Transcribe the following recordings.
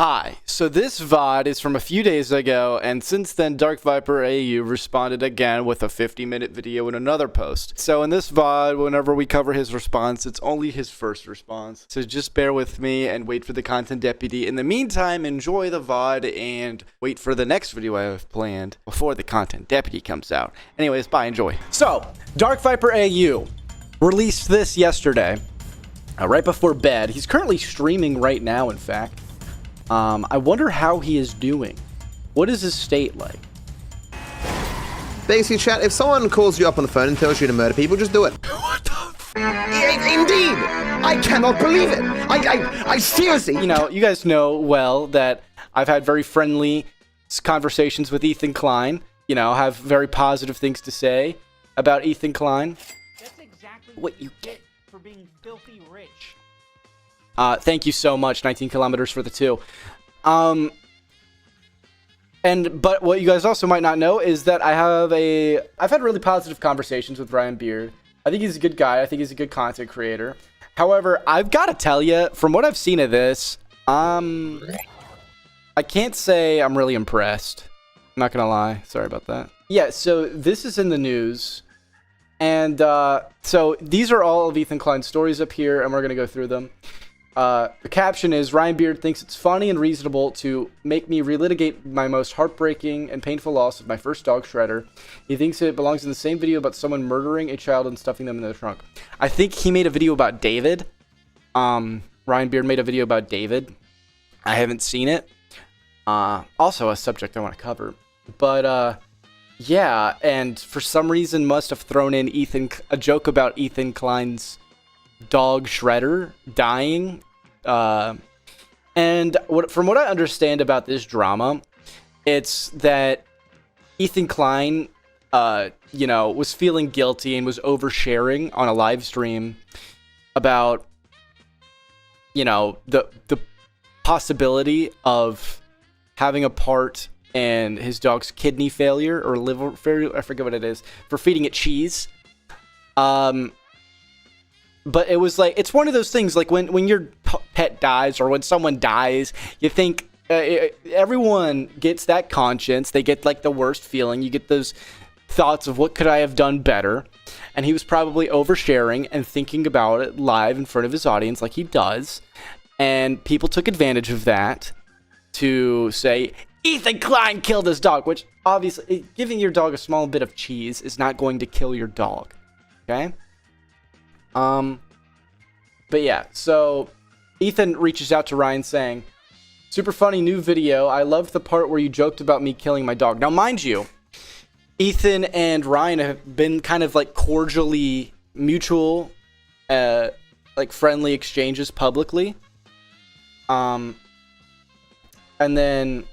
Hi, so this VOD is from a few days ago, and since then DARKVIPERAU responded again with a 50-minute video in another post. So in this VOD, whenever we cover his response, it's only his first response. So just bear with me and wait for the content deputy. In the meantime, enjoy the VOD and wait for the next video I have planned before the content deputy comes out. Anyways, bye, enjoy. So, DARKVIPERAU released this yesterday, right before bed. He's currently streaming right now, in fact. I wonder how he is doing. What is his state like? Basically, chat, if someone calls you up on the phone and tells you to murder people, just do it. What the f- Indeed! I cannot believe it! I seriously... You know, you guys know well that I've had very friendly conversations with Ethan Klein. You know, have very positive things to say about Ethan Klein. That's exactly what you get for being filthy rich. Thank you so much, 19 kilometers for the 2. But what you guys also might not know is that I've had really positive conversations with Ryan Beard. I think he's a good guy. I think he's a good content creator. However, I've got to tell you, from what I've seen of this, I can't say I'm really impressed. I'm not going to lie. Sorry about that. Yeah, so this is in the news. And so these are all of Ethan Klein's stories up here, and we're going to go through them. The caption is, Ryan Beard thinks it's funny and reasonable to make me relitigate my most heartbreaking and painful loss of my first dog, Shredder. He thinks it belongs in the same video about someone murdering a child and stuffing them in the trunk. I think he made a video about David. Ryan Beard made a video about David. I haven't seen it. Also a subject I want to cover. But, yeah, and for some reason must have thrown in a joke about Ethan Klein's dog Shredder dying. And from what I understand about this drama, it's that Ethan Klein, you know, was feeling guilty and was oversharing on a live stream about, you know, the possibility of having a part in his dog's kidney failure or liver failure, I forget what it is, for feeding it cheese. But it was like, it's one of those things, like when your pet dies or when someone dies, you think everyone gets that conscience. They get like the worst feeling. You get those thoughts of what could I have done better? And he was probably oversharing and thinking about it live in front of his audience like he does. And people took advantage of that to say, Ethan Klein killed his dog, which obviously giving your dog a small bit of cheese is not going to kill your dog. Okay? But yeah, so Ethan reaches out to Ryan saying, super funny new video. I loved the part where you joked about me killing my dog. Now, mind you, Ethan and Ryan have been kind of like cordially mutual, like friendly exchanges publicly. And then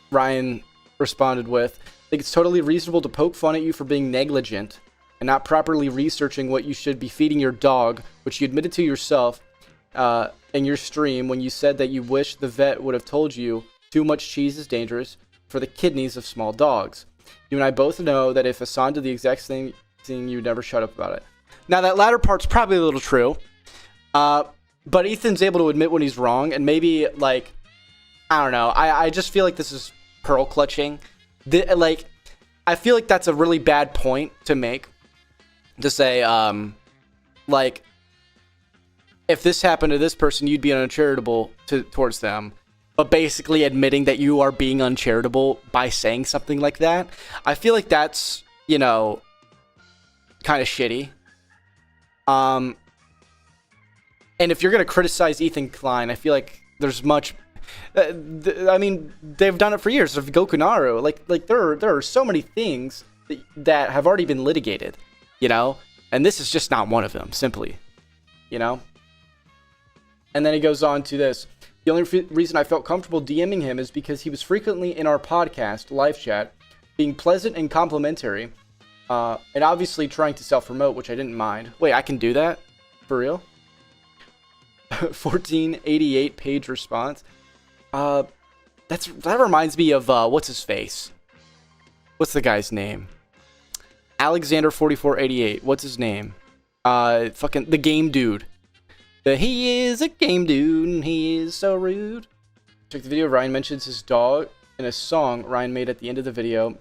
Ryan responded with, I think it's totally reasonable to poke fun at you for being negligent and not properly researching what you should be feeding your dog, which you admitted to yourself in your stream when you said that you wish the vet would have told you too much cheese is dangerous for the kidneys of small dogs. You and I both know that if Hassan did the exact same thing, you'd never shut up about it. Now, that latter part's probably a little true, but Ethan's able to admit when he's wrong, and maybe, like, I don't know, I just feel like this is pearl clutching. Like, I feel like that's a really bad point to make. To say, like, if this happened to this person, you'd be uncharitable towards them. But basically admitting that you are being uncharitable by saying something like that, I feel like that's, you know, kind of shitty. And if you're going to criticize Ethan Klein, I feel like there's much... I mean, they've done it for years. Of Gokunaru, like there are so many things that have already been litigated. You know, and this is just not one of them, simply, you know. And then he goes on to this. The only reason I felt comfortable DMing him is because he was frequently in our podcast, live chat, being pleasant and complimentary, and obviously trying to self-promote, which I didn't mind. Wait, I can do that? For real? 1488 page response. That reminds me of, what's his face? What's the guy's name? Alexander 4488. What's his name? Fucking the game dude. He is a game dude and he is so rude. Check the video. Ryan mentions his dog in a song Ryan made at the end of the video.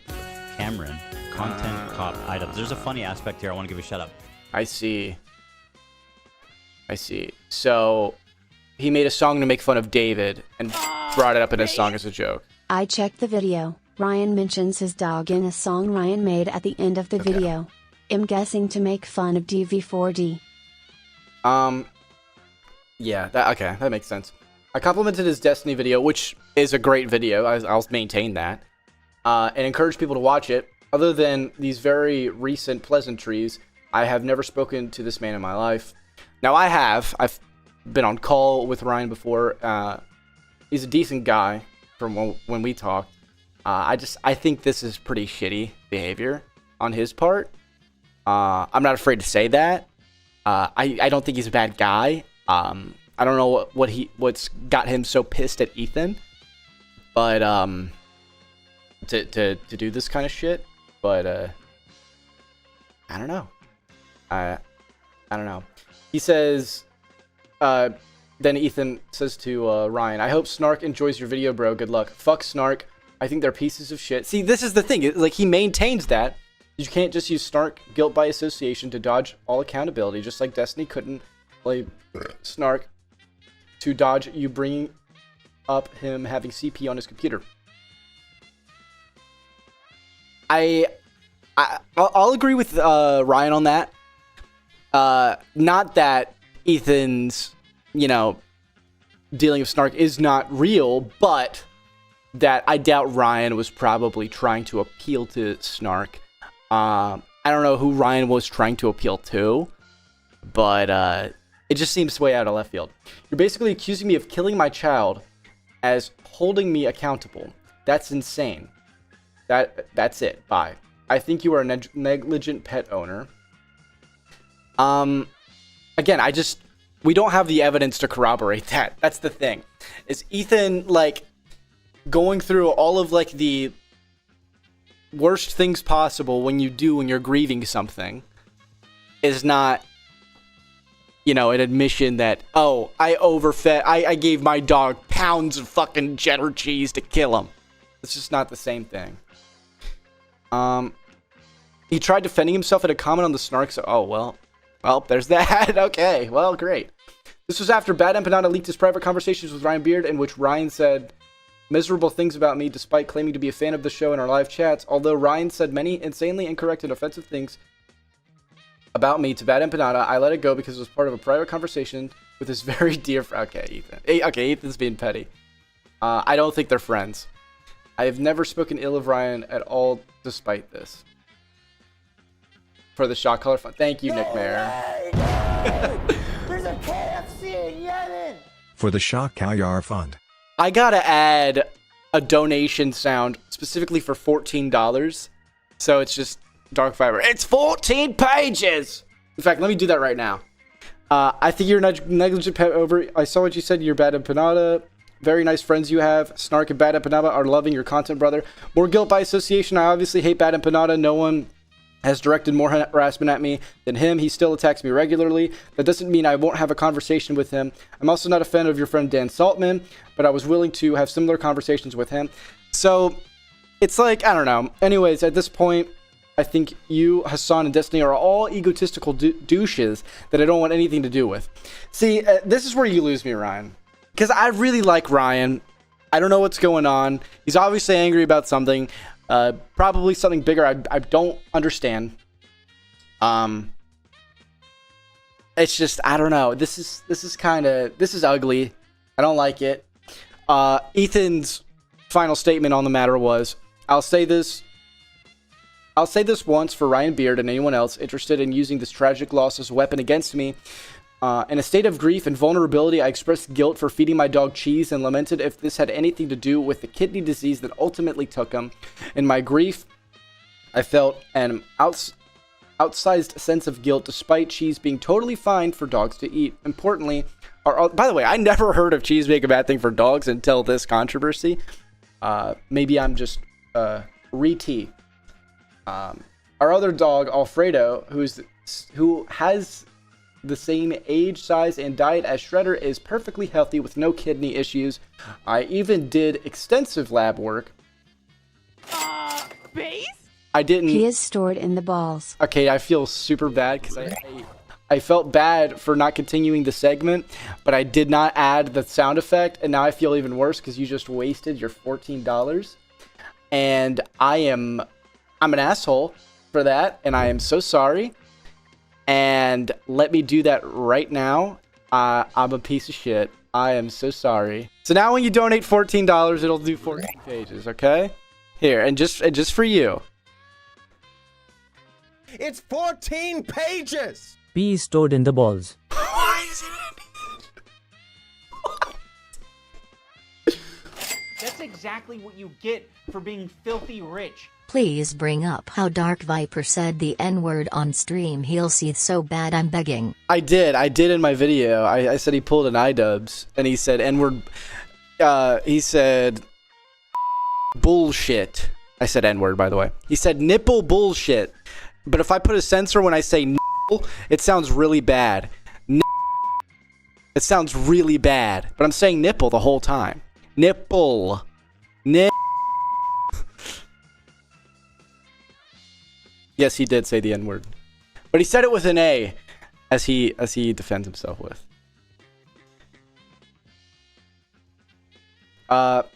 Cameron, content cop items. There's a funny aspect here. I want to give a shout out. I see. So he made a song to make fun of David and brought it up in his song as a joke. I checked the video. Ryan mentions his dog in a song Ryan made at the end of the video. I'm guessing to make fun of DV4D. Yeah, that makes sense. I complimented his Destiny video, which is a great video. I'll maintain that. And encourage people to watch it. Other than these very recent pleasantries, I have never spoken to this man in my life. Now I have. I've been on call with Ryan before. He's a decent guy from when we talked. I think this is pretty shitty behavior on his part. I'm not afraid to say that. I don't think he's a bad guy. I don't know what's got him so pissed at Ethan, but to do this kind of shit. But I don't know. I don't know. He says, then Ethan says to Ryan, I hope Snark enjoys your video, bro. Good luck. Fuck Snark. I think they're pieces of shit. See, this is the thing. Like, he maintains that. You can't just use Snark guilt by association to dodge all accountability, just like Destiny couldn't play Snark to dodge you bringing up him having CP on his computer. I'll agree with Ryan on that. Not that Ethan's, dealing with Snark is not real, but that I doubt Ryan was probably trying to appeal to Snark. I don't know who Ryan was trying to appeal to, but it just seems way out of left field. You're basically accusing me of killing my child as holding me accountable. That's insane. That's it. Bye. I think you are a negligent pet owner. Again, we don't have the evidence to corroborate that. That's the thing. Is Ethan, going through all of, the worst things possible when you're grieving something is not, an admission that, oh, I overfed, I gave my dog pounds of fucking cheddar cheese to kill him. It's just not the same thing. He tried defending himself in a comment on the Snarks. Oh, well, there's that. Okay, well, great. This was after Bad Empanada leaked his private conversations with Ryan Beard, in which Ryan said miserable things about me despite claiming to be a fan of the show in our live chats. Although Ryan said many insanely incorrect and offensive things about me to Bad Empanada, I let it go because it was part of a private conversation with his very dear friend. Okay, Ethan. Okay, Ethan's being petty. I don't think they're friends. I have never spoken ill of Ryan at all despite this. For the shot color fun. Thank you, Nick Mayer. There's a KFC in Yemen! For the Shock Color Fund. I gotta add a donation sound specifically for $14. So it's just Dark Fiber. It's 14 pages! In fact, let me do that right now. I think you're a negligent pet over. I saw what you said. You're Bad Empanada. Very nice friends you have. Snark and Bad Empanada are loving your content, brother. More guilt by association. I obviously hate Bad Empanada. No one has directed more harassment at me than him. He still attacks me regularly. That doesn't mean I won't have a conversation with him. I'm also not a fan of your friend Dan Saltman, but I was willing to have similar conversations with him. So it's I don't know. Anyways, at this point, I think you, Hassan, and Destiny are all egotistical douches that I don't want anything to do with. See, this is where you lose me, Ryan. Because I really like Ryan. I don't know what's going on. He's obviously angry about something. Probably something bigger I don't understand. It's just, I don't know. This is ugly. I don't like it. Ethan's final statement on the matter was, I'll say this once for Ryan Beard and anyone else interested in using this tragic loss as a weapon against me. In a state of grief and vulnerability, I expressed guilt for feeding my dog cheese and lamented if this had anything to do with the kidney disease that ultimately took him. In my grief, I felt an outsized sense of guilt despite cheese being totally fine for dogs to eat. Importantly, by the way, I never heard of cheese being a bad thing for dogs until this controversy. Maybe I'm just re-T. Our other dog, Alfredo, who has the same age, size, and diet as Shredder, is perfectly healthy with no kidney issues. I even did extensive lab work. Base? I didn't... He is stored in the balls. Okay, I feel super bad because I felt bad for not continuing the segment, but I did not add the sound effect, and now I feel even worse because you just wasted your $14. And I'm an asshole for that, and I am so sorry. And let me do that right now. I'm a piece of shit. I am so sorry. So now when you donate $14, it'll do 14 pages, okay? Here, and just for you. It's 14 pages! P is stored in the balls. Why is it? That's exactly what you get for being filthy rich. Please bring up how Dark Viper said the N-word on stream. He'll seethe so bad I'm begging. I did in my video. I said he pulled an iDubbbz, and he said N-word. He said bullshit. I said N-word, by the way. He said nipple bullshit. But if I put a censor when I say nipple, it sounds really bad. It sounds really bad. But I'm saying nipple the whole time. Nipple. Yes, he did say the N-word. But he said it with an A, as he defends himself with.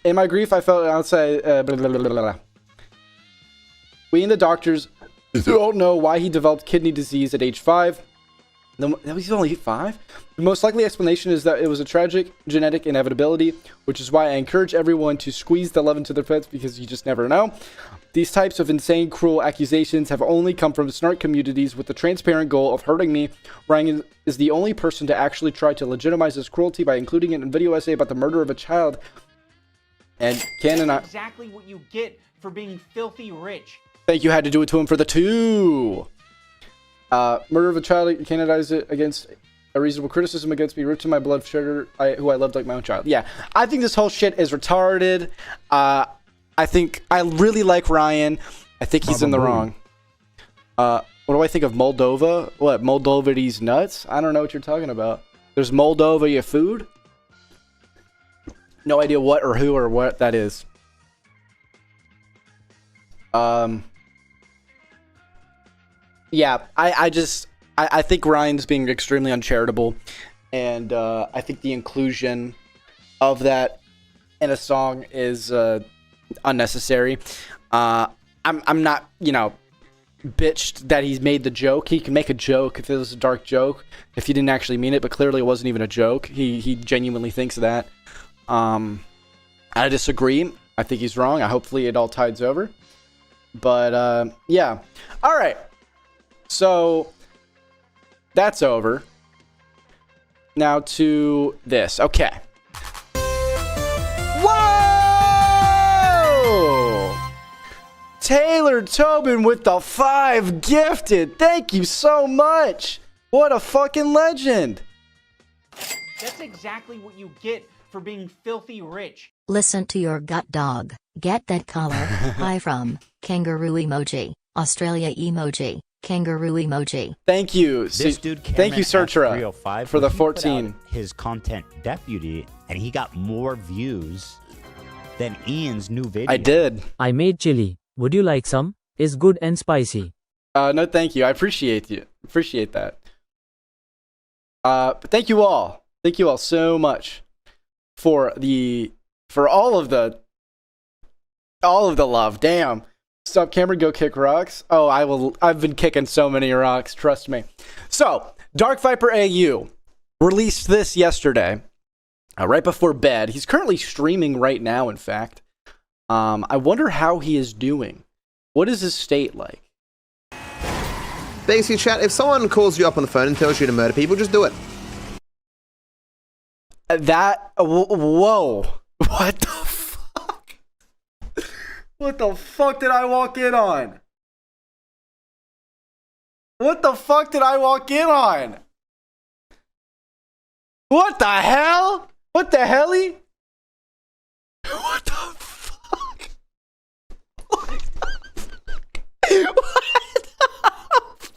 In my grief, I felt outside. Blah, blah, blah, blah, blah. We and the doctors don't know why he developed kidney disease at age 5. He's only 5? The most likely explanation is that it was a tragic genetic inevitability, which is why I encourage everyone to squeeze the love into their pets, because you just never know. These types of insane, cruel accusations have only come from snark communities with the transparent goal of hurting me. Ryan is the only person to actually try to legitimize this cruelty by including it in a video essay about the murder of a child. And Ken and I... That's exactly what you get for being filthy rich. Thank you, had to do it to him for the 2. Murder of a child, canonized it against a reasonable criticism against me, ripped to my blood sugar, who I loved like my own child. Yeah, I think this whole shit is retarded. I think I really like Ryan. I think he's in the wrong. What do I think of Moldova? What, Moldova these nuts? I don't know what you're talking about. There's Moldova your food? No idea what or who or what that is. Yeah, I think Ryan's being extremely uncharitable, and I think the inclusion of that in a song is unnecessary. I'm not, bitched that he's made the joke. He can make a joke if it was a dark joke, if he didn't actually mean it, but clearly it wasn't even a joke. He genuinely thinks that. I disagree. I think he's wrong. Hopefully it all tides over. But yeah. All right. So that's over. Now to this. Okay. Whoa! Taylor Tobin with the 5 gifted. Thank you so much. What a fucking legend. That's exactly what you get for being filthy rich. Listen to your gut, dog. Get that color. Hi from kangaroo emoji, Australia emoji, kangaroo emoji. Thank you. This dude, thank you, Searchera, CameronF305, for the he put 14. out his content deputy, and he got more views than Ian's new video. I did. I made chili. Would you like some? It's good and spicy. No, thank you. I appreciate you. Appreciate that. But thank you all. Thank you all so much for all of the love. Damn. Stop, Cameron, go kick rocks. Oh, I will. I've been kicking so many rocks, trust me. So, Dark Viper AU released this yesterday, right before bed. He's currently streaming right now, in fact. I wonder how he is doing. What is his state like? Basically, chat, if someone calls you up on the phone and tells you to murder people, just do it. Whoa. What the fuck? What the fuck did I walk in on? What the fuck did I walk in on? What the hell? What the helly? What the fuck? What the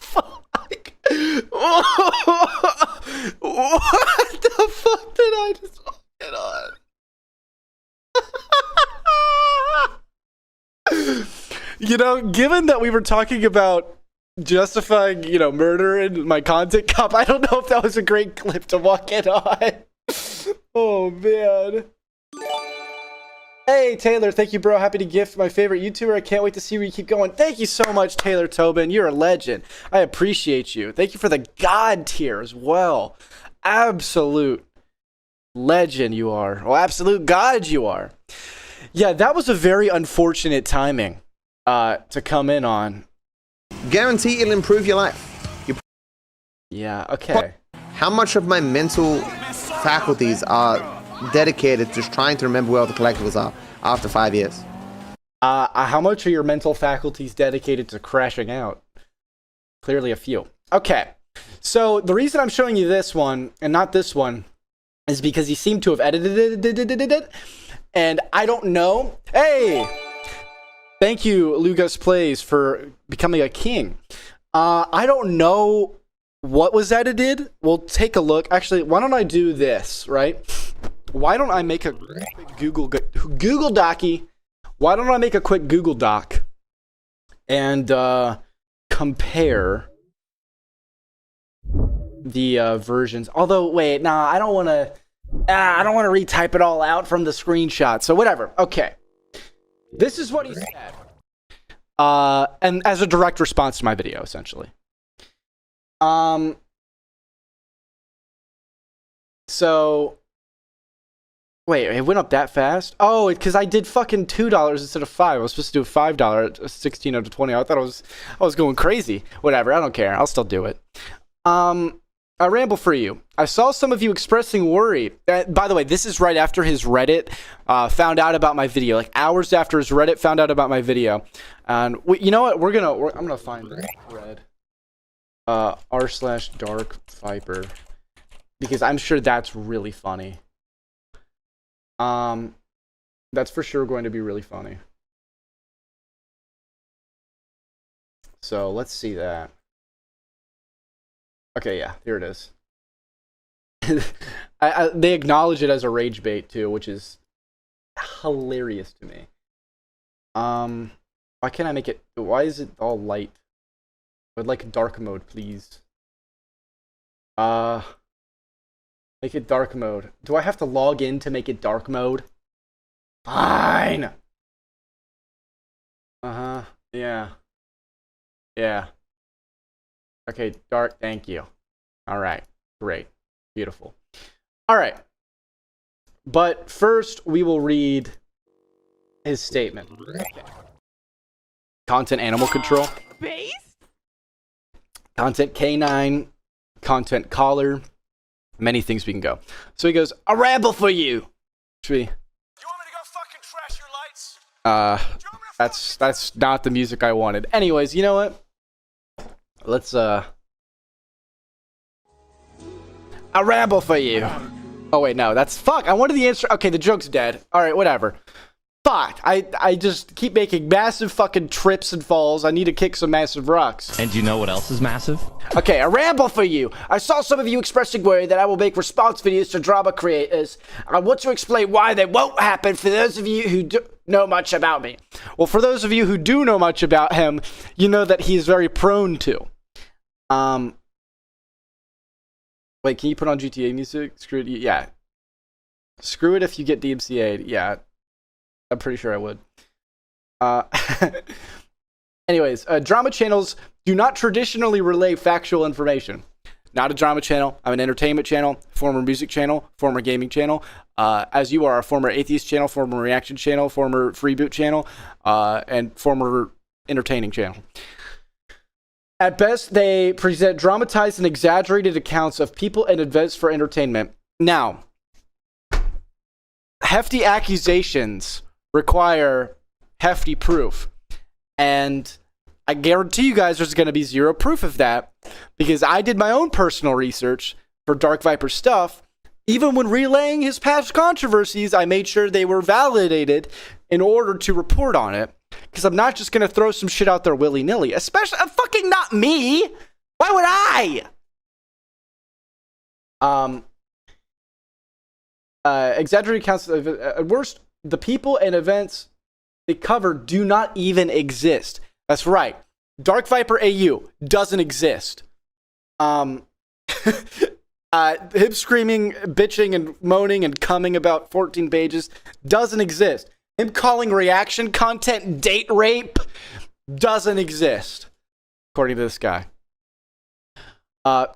fuck? What the fuck? You know, given that we were talking about justifying, you know, murder in my content cup, I don't know if that was a great clip to walk in on. Oh, man. Hey, Taylor. Thank you, bro. Happy to gift my favorite YouTuber. I can't wait to see where you keep going. Thank you so much, Taylor Tobin. You're a legend. I appreciate you. Thank you for the God tier as well. Absolute legend you are. Well, absolute God you are. Yeah, that was a very unfortunate timing to come in on. Guarantee it'll improve your life. Yeah, okay. How much of my mental faculties are dedicated to trying to remember where all the collectibles are after 5 years? How much are your mental faculties dedicated to crashing out? Clearly a few. Okay, so the reason I'm showing you this one and not this one is because he seemed to have edited it, and I don't know. Hey! Thank you, Lugas Plays, for becoming a king. I don't know what was edited. We'll take a look. Actually, why don't I do this, right? Why don't I make a Google Docy? Why don't I make a quick Google Doc and compare the versions? Although, wait, nah, I don't want to retype it all out from the screenshot. So whatever. Okay. This is what he said. And as a direct response to my video, essentially. So, wait, it went up that fast? Oh, because I did fucking $2 instead of $5. I was supposed to do a $5 at 16 out of 20. I thought I was going crazy. Whatever, I don't care. I'll still do it. I ramble for you. I saw some of you expressing worry. By the way, this is right after his Reddit found out about my video. Like hours after his Reddit found out about my video. And you know what? I'm gonna find the thread. r/darkviper, because I'm sure that's really funny. That's for sure going to be really funny. So let's see that. Okay, yeah, here it is. They acknowledge it as a rage bait too, which is hilarious to me. Why can't I make it? Why is it all light? I'd like dark mode, please. Make it dark mode. Do I have to log in to make it dark mode? Fine. Yeah. Yeah. Okay, dark, thank you. All right, great, beautiful. All right, but first we will read his statement. Okay. Content animal control. Content canine. Content collar. Many things we can go. So he goes, a ramble for you. Should we? You want me to go fucking trash your lights? That's not the music I wanted. Anyways, you know what? Let's a ramble for you. Oh wait, no, that's fuck. I wanted the answer. Okay, the joke's dead. All right, whatever. Fuck. I just keep making massive fucking trips and falls. I need to kick some massive rocks. And do you know what else is massive? Okay, a ramble for you. I saw some of you expressing worry that I will make response videos to drama creators. I want to explain why they won't happen for those of you who do know much about me. Well, for those of you who do know much about him, you know that he's very prone to. Wait, can you put on GTA music? Screw it. Yeah. Screw it if you get DMCA'd. Yeah. I'm pretty sure I would. Anyways, drama channels do not traditionally relay factual information. Not a drama channel. I'm an entertainment channel, former music channel, former gaming channel. As you are a former atheist channel, former reaction channel, former freeboot channel, and former entertaining channel. At best, they present dramatized and exaggerated accounts of people and events for entertainment. Now, hefty accusations require hefty proof. And I guarantee you guys there's going to be zero proof of that, because I did my own personal research for Dark Viper stuff. Even when relaying his past controversies, I made sure they were validated in order to report on it. Because I'm not just going to throw some shit out there willy-nilly. Especially, fucking not me! Why would I? Exaggerated accounts of, at worst, the people and events they cover do not even exist. That's right. Dark Viper AU doesn't exist. Him screaming, bitching, and moaning and coming about 14 pages doesn't exist. Him calling reaction content date rape doesn't exist, according to this guy.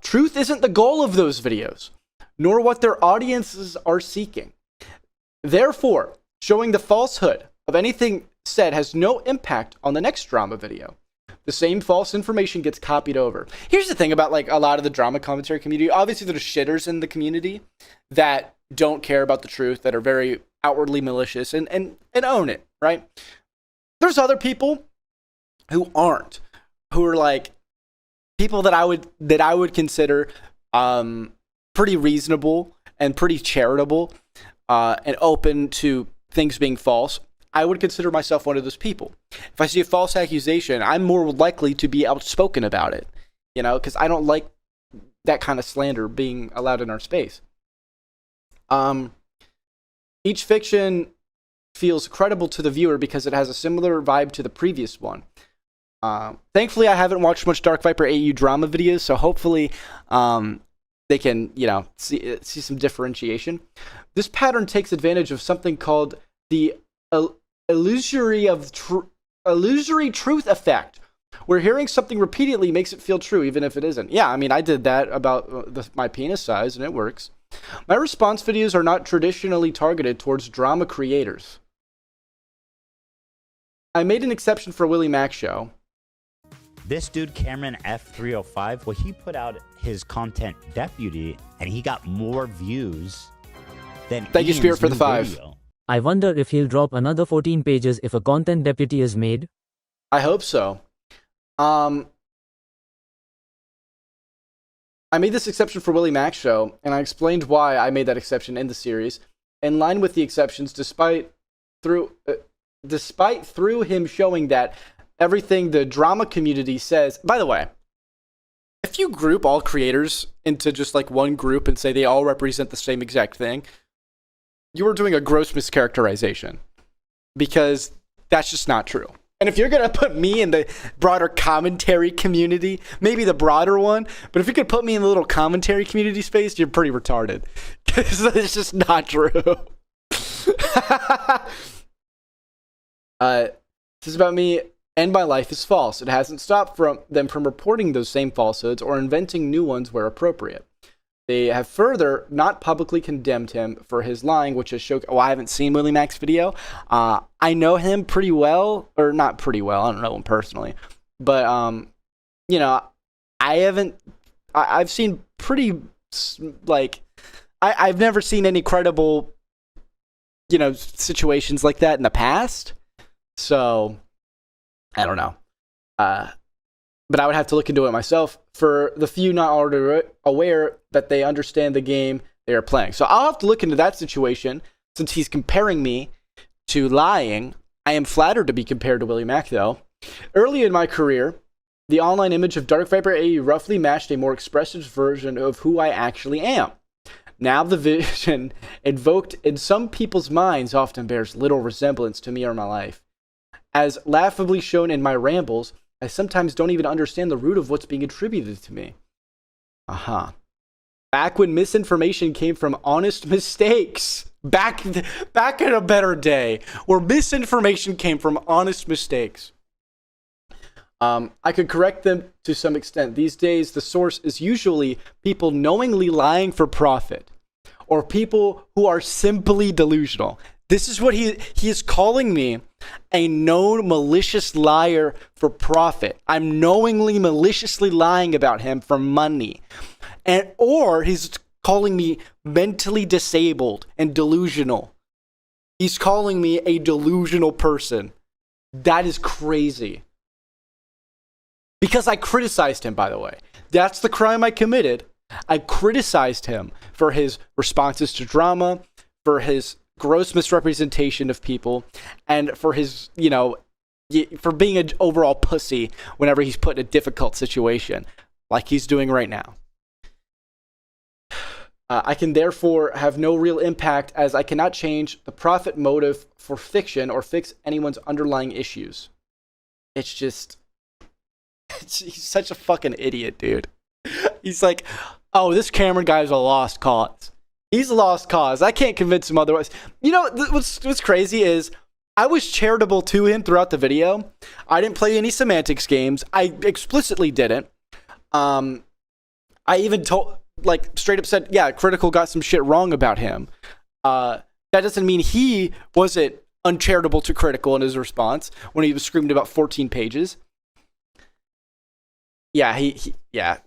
Truth isn't the goal of those videos, nor what their audiences are seeking. Therefore, showing the falsehood of anything said has no impact on the next drama video. The same false information gets copied over. Here's the thing about like a lot of the drama commentary community. Obviously, there's shitters in the community that don't care about the truth, that are very outwardly malicious and own it, right? There's other people who aren't, who are like people that I would consider pretty reasonable and pretty charitable and open to things being false. I would consider myself one of those people. If I see a false accusation, I'm more likely to be outspoken about it, you know, because I don't like that kind of slander being allowed in our space. Each fiction feels credible to the viewer because it has a similar vibe to the previous one. Thankfully, I haven't watched much Dark Viper AU drama videos, so hopefully they can, you know, see some differentiation. This pattern takes advantage of something called the illusory truth effect, where hearing something repeatedly makes it feel true even if it isn't. Yeah, I mean, I did that about my penis size, and it works. My response videos are not traditionally targeted towards drama creators. I made an exception for Willie Mac Show. This dude, CameronF305, well, he put out his content deputy, and he got more views than Thank you, Spirit, for the 5. Video. I wonder if he'll drop another 14 pages if a content deputy is made. I hope so. I made this exception for Willie Mac Show, and I explained why I made that exception in the series. In line with the exceptions, despite through him showing that everything the drama community says. By the way, if you group all creators into just like one group and say they all represent the same exact thing, you are doing a gross mischaracterization, because that's just not true. And if you're going to put me in the broader commentary community, maybe the broader one, but if you could put me in the little commentary community space, you're pretty retarded. Because it's just not true. This is about me, and my life is false. It hasn't stopped them from reporting those same falsehoods or inventing new ones where appropriate. They have further not publicly condemned him for his lying, which has shown. Oh, I haven't seen Willie Mac's video. I know him pretty well, or not pretty well. I don't know him personally, but you know, I've seen pretty like I've never seen any credible, you know, situations like that in the past. So I don't know. But I would have to look into it myself for the few not already aware that they understand the game they are playing. So I'll have to look into that situation since he's comparing me to lying. I am flattered to be compared to Willie Mac, though. Early in my career, the online image of Dark Viper AU roughly matched a more expressive version of who I actually am. Now the vision invoked in some people's minds often bears little resemblance to me or my life. As laughably shown in my rambles, I sometimes don't even understand the root of what's being attributed to me. Back when misinformation came from honest mistakes. Back in a better day where misinformation came from honest mistakes. I could correct them to some extent. These days, the source is usually people knowingly lying for profit, or people who are simply delusional. This is what he is calling me, a known malicious liar for profit. I'm knowingly maliciously lying about him for money. Or he's calling me mentally disabled and delusional. He's calling me a delusional person. That is crazy. Because I criticized him, by the way. That's the crime I committed. I criticized him for his responses to drama, for his gross misrepresentation of people, and for his, you know, for being an overall pussy whenever he's put in a difficult situation, like he's doing right now. I can therefore have no real impact as I cannot change the profit motive for fiction or fix anyone's underlying issues. It's just... he's such a fucking idiot, dude. He's like, oh, this Cameron guy's a lost cause. He's a lost cause. I can't convince him otherwise. You know, what's crazy is I was charitable to him throughout the video. I didn't play any semantics games. I explicitly didn't. I even told, like, straight up said, yeah, Critical got some shit wrong about him. That doesn't mean he wasn't uncharitable to Critical in his response when he was screaming about 14 pages. Yeah, yeah.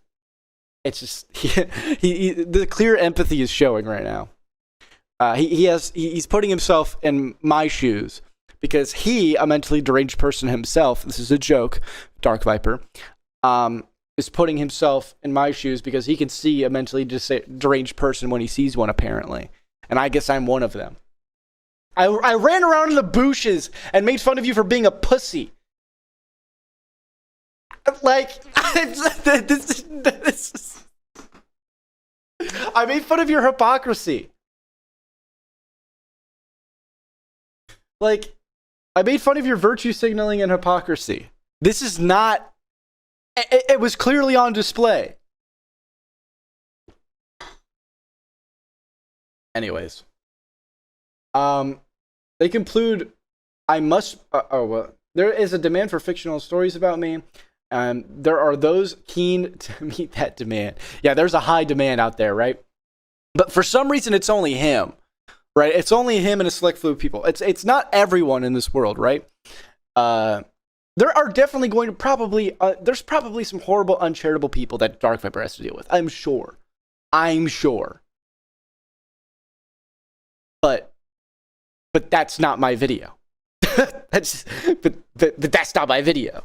It's just the clear empathy is showing right now. He's putting himself in my shoes because he, a mentally deranged person himself, this is a joke, Dark Viper, is putting himself in my shoes because he can see a mentally deranged person when he sees one, apparently. And I guess I'm one of them. I ran around in the bushes and made fun of you for being a pussy. Like, this is... I made fun of your hypocrisy. Like, I made fun of your virtue signaling and hypocrisy. This is not... It was clearly on display. Anyways. They conclude, I must... there is a demand for fictional stories about me. There are those keen to meet that demand. Yeah, there's a high demand out there, right? But for some reason, it's only him, right? It's only him and a select few people. It's not everyone in this world, right? There are definitely going to probably... there's probably some horrible, uncharitable people that Dark Viper has to deal with. I'm sure. But that's not my video. But that's not my video.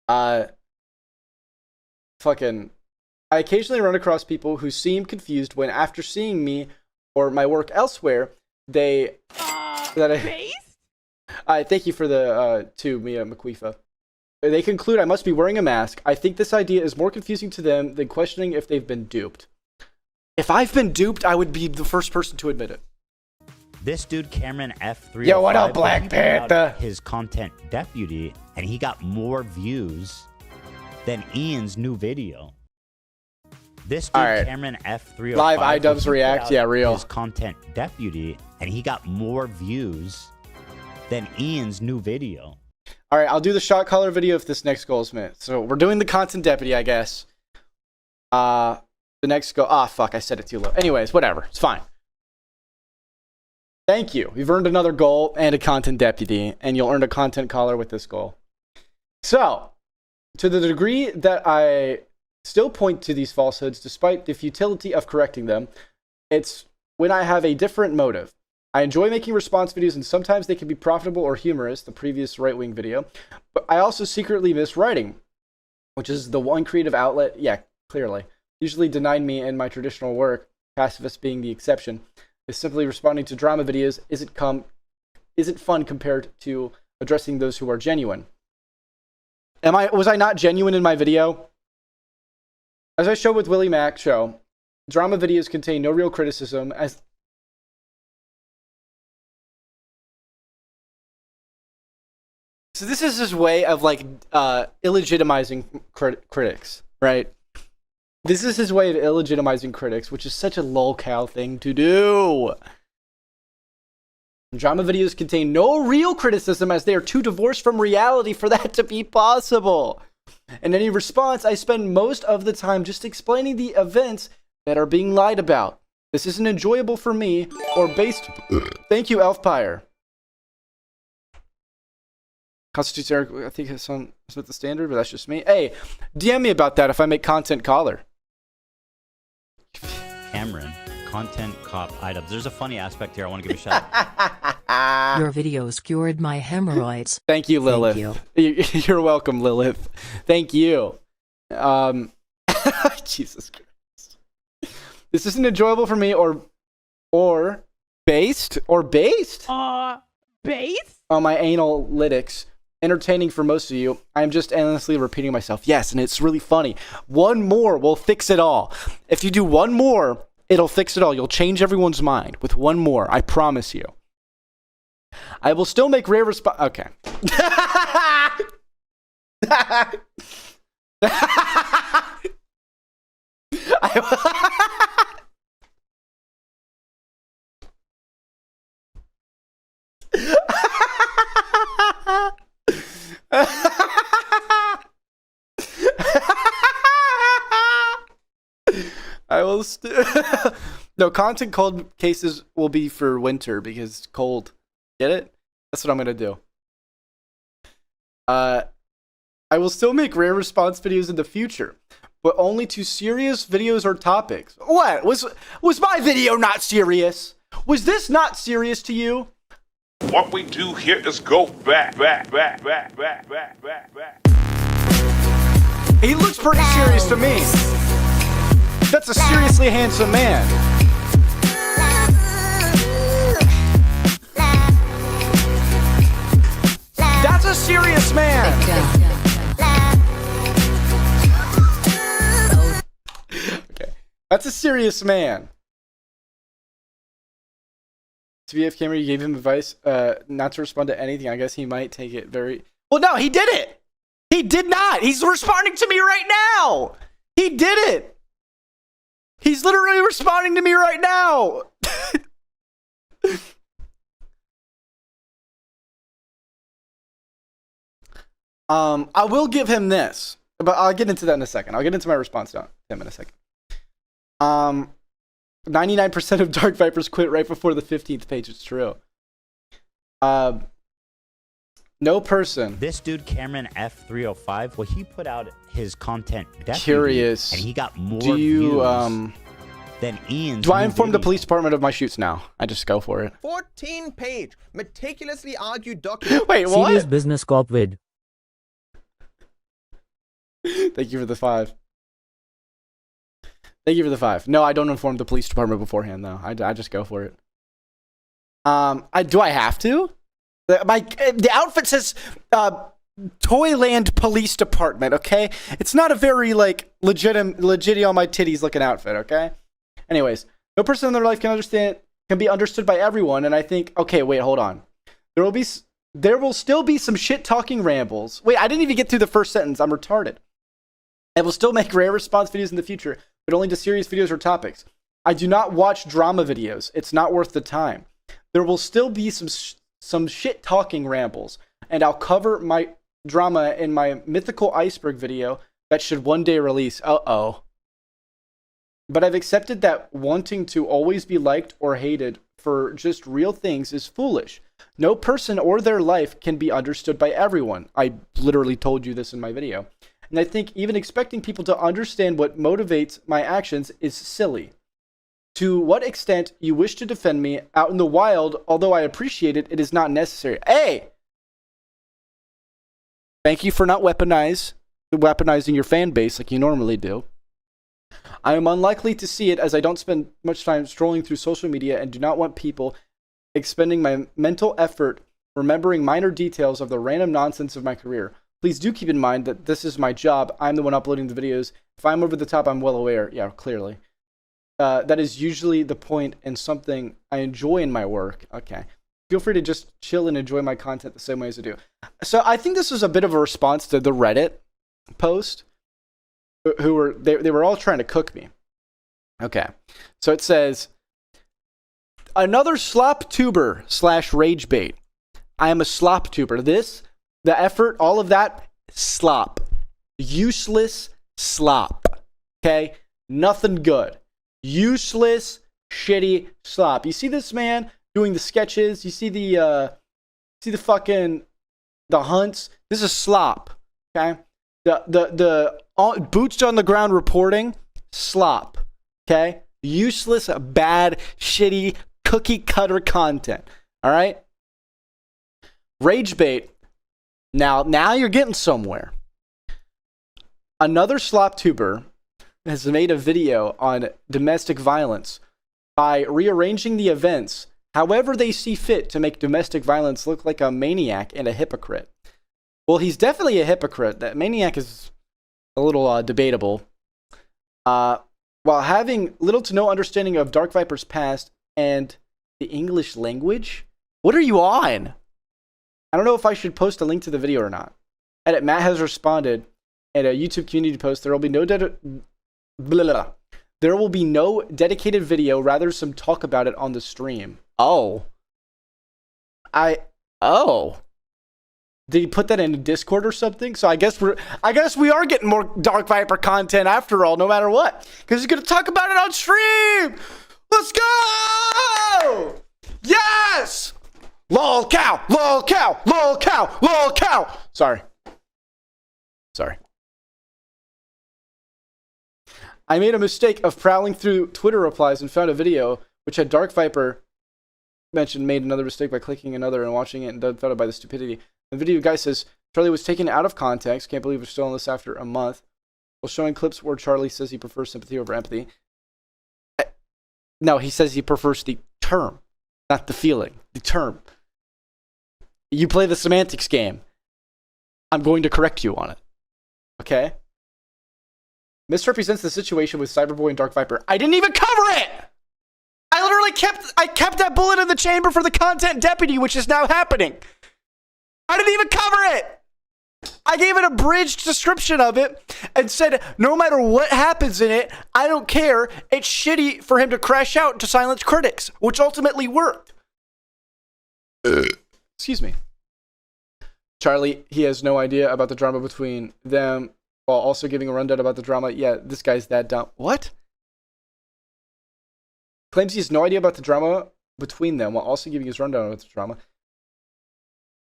I occasionally run across people who seem confused when, after seeing me or my work elsewhere, they... thank you for the, to Mia McQueefa. They conclude I must be wearing a mask. I think this idea is more confusing to them than questioning if they've been duped. If I've been duped, I would be the first person to admit it. This dude, CameronF305, Yo, what up, Black Panther? His content deputy, and he got more views than Ian's new video. This dude, right. CameronF305, Live iDubbbz react, yeah, real. His content deputy, and he got more views than Ian's new video. All right, I'll do the shot caller video if this next goal is met. So we're doing the content deputy, I guess. The next goal... Ah, fuck, I said it too low. Anyways, whatever. It's fine. Thank you. You've earned another goal and a content deputy, and you'll earn a content caller with this goal. So, to the degree that I still point to these falsehoods, despite the futility of correcting them, it's when I have a different motive. I enjoy making response videos, and sometimes they can be profitable or humorous, the previous right-wing video, but I also secretly miss writing, which is the one creative outlet, yeah, clearly, usually denied me in my traditional work, pacifist being the exception. Is simply responding to drama videos isn't fun compared to addressing those who are genuine. Was I not genuine in my video? As I showed with Willie Mac show, drama videos contain no real criticism as... So this is his way of, like, illegitimizing critics, right? This is his way of illegitimizing critics, which is such a lol-cow thing to do. Drama videos contain no real criticism as they are too divorced from reality for that to be possible. In any response, I spend most of the time just explaining the events that are being lied about. This isn't enjoyable for me or based... Thank you, Elfpire. Constitutes Eric, I think it's with the standard, but that's just me. Hey, DM me about that if I make content caller. Cameron, content cop iDubbbz. There's a funny aspect here I want to give a shout out. Your videos cured my hemorrhoids. Thank you, Lilith. Thank you. You're welcome, Lilith. Thank you. Jesus Christ. This isn't enjoyable for me or based? Based? Based? On my analytics. entertaining for most of you. I am just endlessly repeating myself. Yes, and it's really funny. One more will fix it all. If you do one more, it'll fix it all. You'll change everyone's mind with one more. I promise you. I will still make rare response. Okay. I will no, content cold cases will be for winter because it's cold. Get it? That's what I'm gonna do. I will still make rare response videos in the future, but only to serious videos or topics. What? Was my video not serious? Was this not serious to you? What we do here is go back. He looks pretty serious to me. That's a seriously handsome man. That's a serious man. Okay. That's a serious man. To BF Cameron, you gave him advice not to respond to anything. I guess he might take it very... Well, no, he did it. He did not. He's responding to me right now. He did it. He's literally responding to me right now. I will give him this, but I'll get into that in a second. I'll get into my response to him in a second. 99% of Dark Vipers quit right before the 15th page. It's true. No person. This dude, CameronF305, well, he put out his content deputy, Curious. and he got more Do you, views than Ian's. Do I new inform the video. police department of my shoots now? I just go for it. 14-page, meticulously argued document. Wait, Serious what? business cop vid. Thank you for the 5. Thank you for the 5. No, I don't inform the police department beforehand, though. I just go for it. Do I have to? The outfit says Toyland Police Department, okay? It's not a very, like, legit on my titties looking outfit, okay? Anyways, no person in their life can be understood by everyone, and I think, okay, wait, hold on. There will still be some shit-talking rambles. Wait, I didn't even get through the first sentence. I'm retarded. I will still make rare response videos in the future, but only to serious videos or topics. I do not watch drama videos. It's not worth the time. There will still be some shit-talking rambles, and I'll cover my drama in my mythical iceberg video that should one day release. Uh-oh. But I've accepted that wanting to always be liked or hated for just real things is foolish. No person or their life can be understood by everyone. I literally told you this in my video. And I think even expecting people to understand what motivates my actions is silly. To what extent you wish to defend me out in the wild, although I appreciate it, it is not necessary. Hey! Thank you for not weaponizing your fan base like you normally do. I am unlikely to see it as I don't spend much time strolling through social media and do not want people expending my mental effort remembering minor details of the random nonsense of my career. Please do keep in mind that this is my job. I'm the one uploading the videos. If I'm over the top, I'm well aware. Yeah, clearly. That is usually the point and something I enjoy in my work. Okay. Feel free to just chill and enjoy my content the same way as I do. So I think this was a bit of a response to the Reddit post. They were all trying to cook me. Okay. So it says, another slop tuber / rage bait. I am a slop tuber. The effort, all of that, slop. Useless slop. Okay? Nothing good. Useless, shitty slop. You see this man doing the sketches? You see the hunts? This is slop. Okay? The boots on the ground reporting, slop. Okay? Useless, bad, shitty, cookie cutter content. All right? Rage bait. Now you're getting somewhere. Another slop tuber has made a video on domestic violence by rearranging the events however they see fit to make domestic violence look like a maniac and a hypocrite. Well, he's definitely a hypocrite. That Maniac is a little debatable. While having little to no understanding of Dark Viper's past and the English language? What are you on? I don't know if I should post a link to the video or not. Edit, Matt has responded in a YouTube community post. There will be no there will be no dedicated video, rather some talk about it on the stream. Oh. Did he put that in Discord or something? So I guess we are getting more Dark Viper content after all, no matter what. Because he's gonna talk about it on stream! Let's go! Yes! Lol cow! Lol cow! Lol cow! Lol cow! Sorry. I made a mistake of prowling through Twitter replies and found a video which had Dark Viper mentioned made another mistake by clicking another and watching it and dumbfounded by the stupidity. The video guy says Charlie was taken out of context. Can't believe we're still on this after a month. While showing clips where Charlie says he prefers sympathy over empathy. No, he says he prefers the term, not the feeling. The term. You play the semantics game. I'm going to correct you on it. Okay? Misrepresents the situation with Cyberboy and Dark Viper. I didn't even cover it! I literally kept that bullet in the chamber for the content deputy, which is now happening. I didn't even cover it! I gave it a bridged description of it and said, no matter what happens in it, I don't care. It's shitty for him to crash out to silence critics, which ultimately worked. Excuse me. Charlie, he has no idea about the drama between them while also giving a rundown about the drama. Yeah, this guy's that dumb. What? Claims he has no idea about the drama between them while also giving his rundown about the drama.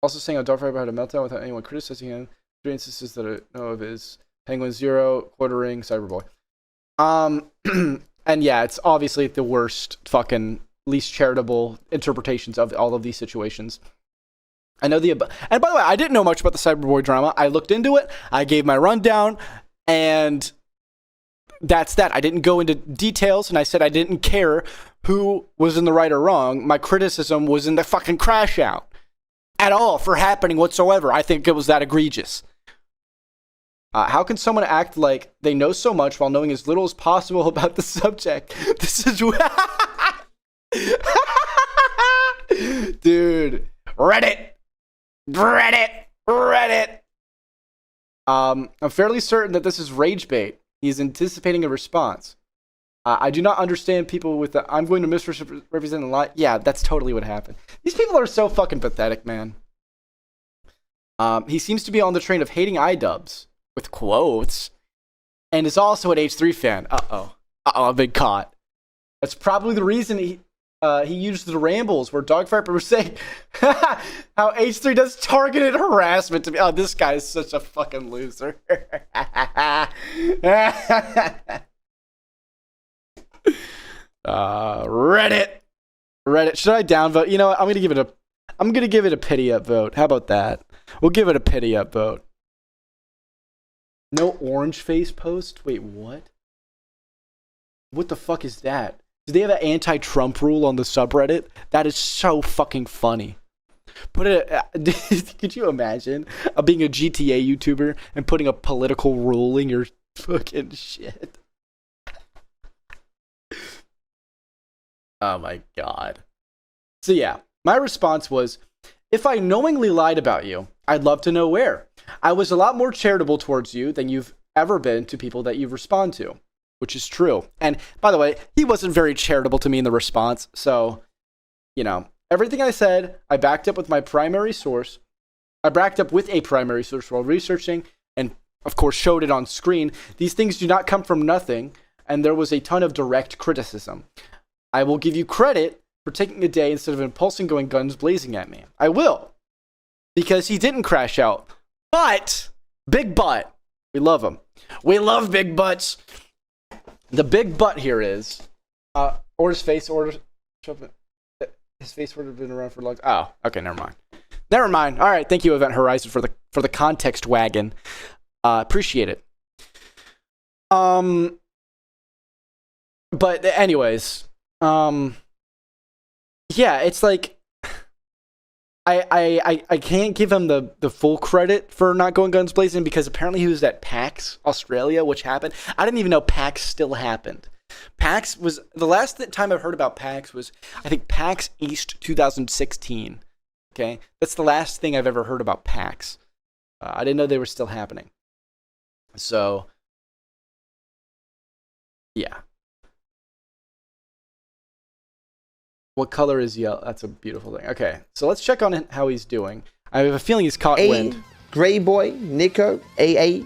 Also saying how Dark Viper had a meltdown without anyone criticizing him. 3 instances that I know of is Penguin Zero, Quartering, Cyberboy. And yeah, it's obviously the worst fucking least charitable interpretations of all of these situations. I know and by the way, I didn't know much about the Cyberboy drama. I looked into it, I gave my rundown, and that's that. I didn't go into details, and I said I didn't care who was in the right or wrong. My criticism was in the fucking crash out. At all for happening whatsoever. I think it was that egregious. How can someone act like they know so much while knowing as little as possible about the subject? This is dude. Reddit. I'm fairly certain that this is rage bait. He's anticipating a response. I do not understand people with the I'm going to misrepresent a lot. Yeah, that's totally what happened. These people are so fucking pathetic, man. He seems to be on the train of hating iDubbbz with quotes and is also an H3 fan. I've been caught. That's probably the reason he used the rambles where Dark Viper was saying how H3 does targeted harassment to me. Oh, this guy is such a fucking loser. Reddit. Should I downvote? You know what? I'm gonna give it a pity up vote. How about that? We'll give it a pity up vote. No orange face post? Wait, what? What the fuck is that? Do they have an anti-Trump rule on the subreddit? That is so fucking funny. Could you imagine being a GTA YouTuber and putting a political rule in your fucking shit? Oh my god. So yeah, my response was, if I knowingly lied about you, I'd love to know where. I was a lot more charitable towards you than you've ever been to people that you respond to, which is true. And by the way, he wasn't very charitable to me in the response. So, you know, everything I said, I backed up with my primary source. I backed up with a primary source while researching and, of course, showed it on screen. These things do not come from nothing, and there was a ton of direct criticism. I will give you credit for taking a day instead of impulsing going guns blazing at me. I will. Because he didn't crash out. But, big butt. We love him. We love big butts. The big butt here is, or his face, his face would have been around for long. Oh, okay, never mind. All right, thank you, Event Horizon, for the context wagon. Appreciate it. But anyways, yeah, it's like, I can't give him the full credit for not going guns blazing because apparently he was at PAX Australia, which happened. I didn't even know PAX still happened. PAX was the last time I've heard about PAX was I think PAX East 2016. Okay, that's the last thing I've ever heard about PAX. I didn't know they were still happening. So yeah. What color is yellow? That's a beautiful thing. Okay, so let's check on how he's doing. I have a feeling he's caught wind. Gray Boy, Nico, AA.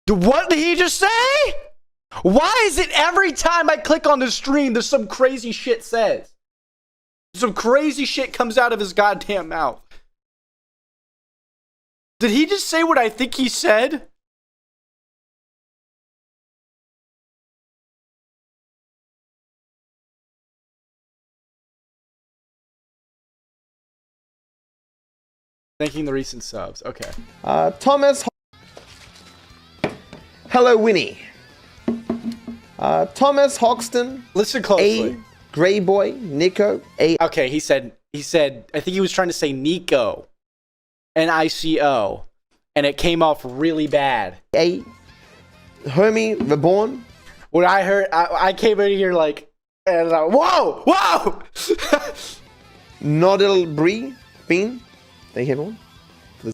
What did he just say? Why is it every time I click on the stream, there's some crazy shit says? Some crazy shit comes out of his goddamn mouth. Did he just say what I think he said? Thanking the recent subs. Okay. Thomas. Hello, Winnie. Thomas Hoxton. Listen closely. A. Gray Boy, Nico. A. Okay, he said. I think he was trying to say Nico, Nico, and it came off really bad. A. Hermie Reborn. When I heard, I came in here like, and I was like, whoa. Noddle Bree Bean. Thank you, everyone.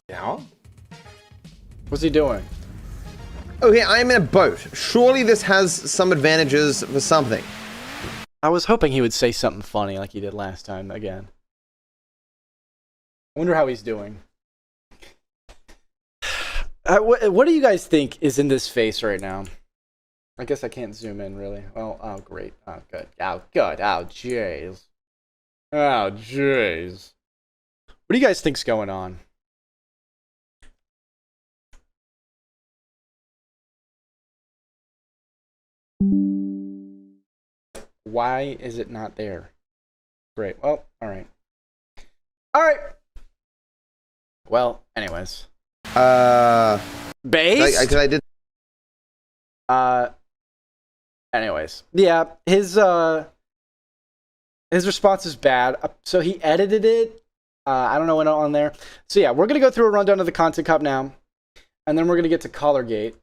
Yeah. What's he doing? Okay, I'm in a boat. Surely this has some advantages for something. I was hoping he would say something funny like he did last time again. I wonder how he's doing. What do you guys think is in this face right now? I guess I can't zoom in really. Well, oh great. Oh good. Oh good. Oh jeez. Oh jeez. What do you guys think's going on? Why is it not there? Great. Well, all right. All right. Well, anyways. Base? I did. Anyways. Yeah, his response is bad. So he edited it. I don't know what on there. So yeah, we're going to go through a rundown of the content cup now. And then we're going to get to Collargate.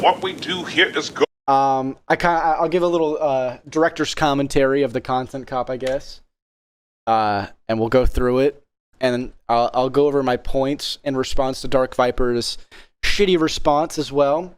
What we do here is go. I'll give a little director's commentary of the content cop, I guess. And we'll go through it. And I'll go over my points in response to Dark Viper's shitty response as well.